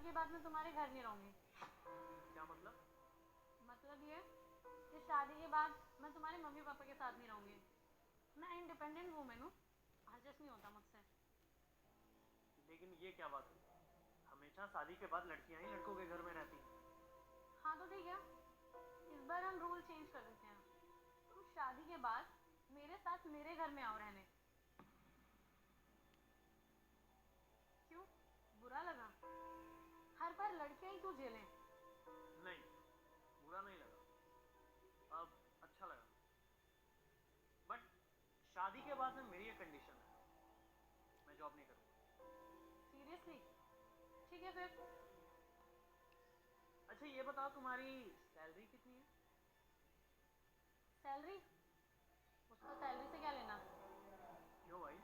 के बाद मैं तुम्हारे घर नहीं रहूंगी। क्या मतलब? मतलब ये कि शादी के बाद मैं तुम्हारे मम्मी पापा के साथ नहीं रहूंगी। मैं इंडिपेंडेंट वूमेन हूँ, एडजस्ट नहीं होता मुझसे। लेकिन ये क्या बात हुई? हमेशा शादी के बाद लड़कियां ही लड़कों के घर में रहती हैं। हाँ तो ठीक है, इस बार हम रूल चेंज कर देते हैं। तुम शादी के बाद मेरे साथ मेरे घर में आओ रहने। क्यों, बुरा लगा? हर बार लड़कियां ही क्यों झेलें? नहीं, बुरा नहीं लगा, अब अच्छा लगा। बट शादी के बाद में मेरी एक कंडीशन है, मैं जॉब नहीं करूँगा। सीरियसली? ठीक है फिर। अच्छा ये बताओ, तुम्हारी सैलरी कितनी है? सैलरी? उसका सैलरी से क्या लेना? क्यों भाई,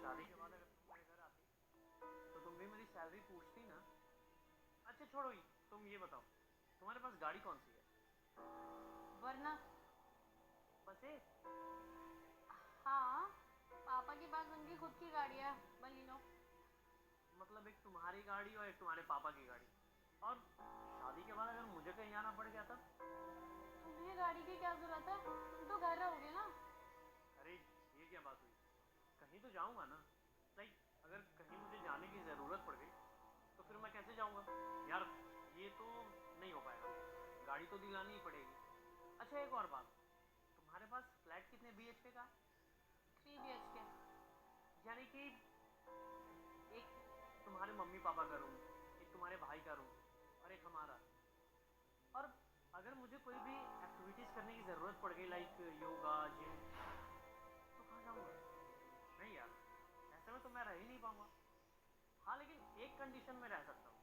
शादी के बाद अगर तुम मेरे घर आती तो तुम भी मेरी सैलरी पूछती ना। अच्छा छोड़ो ये, तुम ये बताओ, तुम्हारे पास गाड़ी कौन सी है? वरना? बस एक? हाँ, पापा के पास उनकी खुद की गाड़ी है, बलिनो। मतलब एक तुम्हारी गाड़ी और एक तुम्हारे पापा की गाड़ी, और शादी के बाद अगर मुझे कहीं जाना पड़ गया तब? तुम्हें गाड़ी की क्या जरूरत है, तुम तो घर रहोगे ना। अरे ये क्या बात हुई, कहीं तो जाऊंगा ना। लाइक अगर कहीं मुझे जाने की ज़रूरत पड़ गई तो फिर मैं कैसे जाऊंगा यार? ये तो नहीं हो पाएगा, गाड़ी तो दिलानी ही पड़ेगी। अच्छा एक और बात, तुम्हारे पास फ्लैट कितने बीएचके का? 3 BHK। यानी कि एक तुम्हारे मम्मी पापा का रूम, एक तुम्हारे भाई का रूम, और एक हमारा। और अगर मुझे कोई भी एक्टिविटीज़ करने की ज़रूरत पड़ गई, लाइक योगा जिम, तो कहाँ जाऊँगा? नहीं यार, ऐसे में तो मैं रह ही नहीं पाऊंगा। हाँ लेकिन एक कंडीशन में रह सकता हूँ,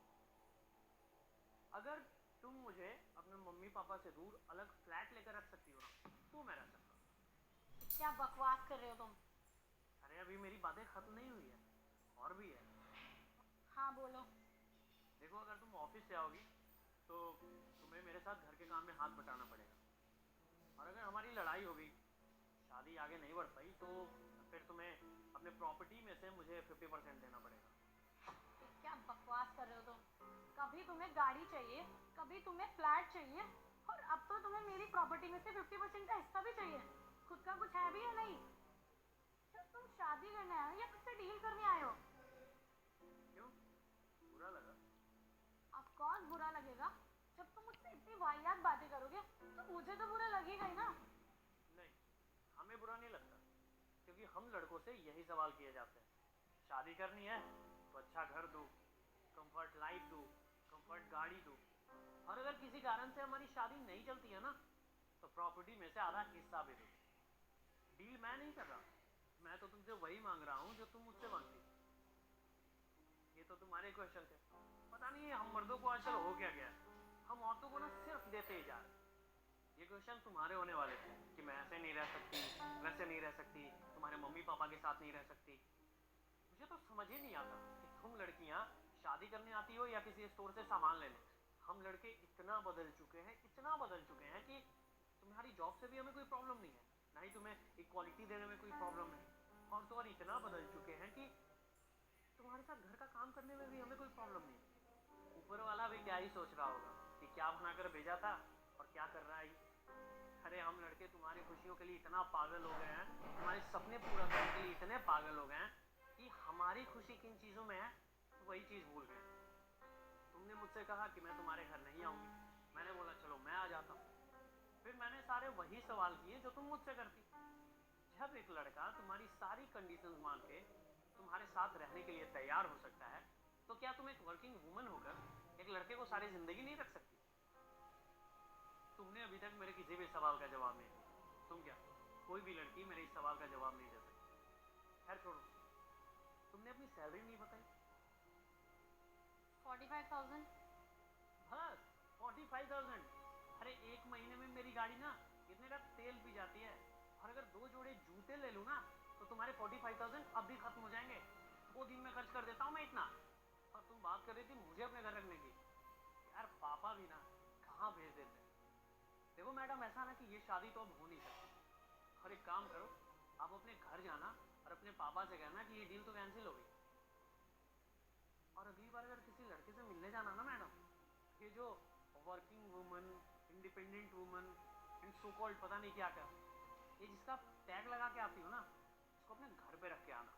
अगर तुम मुझे अपने मम्मी पापा से दूर अलग फ्लैट लेकर रख सकती हो ना, तो मैं रह सकता हूँ। क्या बकवास कर रहे हो तुम? अरे अभी मेरी बातें खत्म नहीं हुई है, और भी है। हाँ बोलो। देखो अगर तुम ऑफिस से आओगी तो तुम्हें मेरे साथ घर के काम में हाथ बटाना पड़ेगा, और अगर हमारी लड़ाई हो गई, शादी आगे नहीं बढ़ पाई, तो फिर तुम्हें अपने प्रॉपर्टी में से मुझे 50% देना पड़ेगा। ये क्या बकवास कर रहे हो तुम? कभी तुम्हें गाड़ी चाहिए, कभी तुम्हें फ्लैट चाहिए, और अब तो तुम्हें मेरी प्रॉपर्टी में से 50% का हिस्सा भी चाहिए। खुद का कुछ है भी या नहीं? क्या तुम शादी करने आए हो या मुझसे डील करने आए हो? क्यों, बुरा लगा? ऑफ कोर्स बुरा लगेगा। जब तुम मुझसे इतनी वाहियात बातें करोगे तो मुझे तो बुरा लगेगा ही ना। नहीं, हमें बुरा नहीं लगता, क्योंकि हम लड़कों से यही सवाल किए जाते हैं। शादी करनी है तो अच्छा घर दो, कंफर्ट लाइफ दो, कंफर्ट गाड़ी दो, और अगर किसी कारण से हमारी शादी नहीं चलती है ना, तो प्रॉपर्टी में से आधा हिस्सा भी दो। डील मैं नहीं कर रहा, मैं तो तुमसे वही मांग रहा हूँ जो तुम मुझसे मांगती हो। ये तो तुम्हारे क्वेश्चन थे, पता नहीं हम मर्दों को आजकल हो क्या गया है, हम औरतों को ना सिर्फ देते ही जा रहे हैं। ये क्वेश्चन तुम्हारे होने वाले थे कि मैं ऐसे नहीं रह सकती, वैसे नहीं रह सकती, तुम्हारे मम्मी पापा के साथ नहीं रह सकती। मुझे तो समझ ही नहीं आता कि तुम लड़कियां शादी करने आती हो या किसी स्टोर से सामान लेने। हम लड़के इतना बदल चुके हैं, इतना बदल चुके हैं कि तुम्हारी जॉब से भी हमें कोई प्रॉब्लम नहीं है, ना ही तुम्हें इक्वालिटी देने में कोई प्रॉब्लम है, और तो और इतना बदल चुके हैं कि तुम्हारे साथ घर का काम करने में भी हमें कोई प्रॉब्लम नहीं है। ऊपर वाला भी क्या ही सोच रहा होगा कि क्या बनाकर भेजा था और क्या कर रहा है ये। अरे हम लड़के तुम्हारी खुशियों के लिए इतना पागल हो गए हैं, तुम्हारे सपने पूरा करने के लिए इतने पागल हो गए हैं कि हमारी खुशी किन चीज़ों में है वही चीज़ भूल गए। तुमने मुझसे कहा कि मैं तुम्हारे घर नहीं आऊँगी, मैंने बोला चलो मैं आ जाता हूँ। फिर मैंने सारे वही सवाल किए जो तुम मुझसे करती। जब एक लड़का तुम्हारी सारी कंडीशंस मान के तुम्हारे साथ रहने के लिए तैयार हो सकता है, तो क्या तुम एक वर्किंग वुमन होकर एक लड़के को सारी जिंदगी नहीं रख सकती? तुमने अभी तक मेरे किसी भी सवाल का जवाब नहीं दिया। तुम क्या, कोई भी लड़की मेरे इस सवाल का जवाब नहीं दे सकती। खैर छोड़ो, तुमने अपनी सैलरी नहीं बताई। 45,000। बस 45,000? अरे एक महीने में मेरी गाड़ी ना इतने का तेल पी जाती है, और अगर 2 जोड़े जूते ले लूँ ना तो तुम्हारे 45,000 अब भी खत्म हो जाएंगे। 2 दिन में खर्च कर देता हूँ मैं इतना। और तुम बात कर रही थी मुझे अपने घर रखने की, यार पापा भी ना कहाँ भेज देते हैं। देखो मैडम, ऐसा ना कि ये शादी तो अब हो नहीं सकती, और एक काम करो, आप अपने घर जाना और अपने पापा से कहना कि ये डील तो कैंसिल हो गई, और अगली बार अगर किसी लड़के से मिलने जाना जो working woman, independent woman and so called पता नहीं क्या क्या, ये जिसका टैग लगा के आती हो ना, इसको अपने घर पे रख के आना।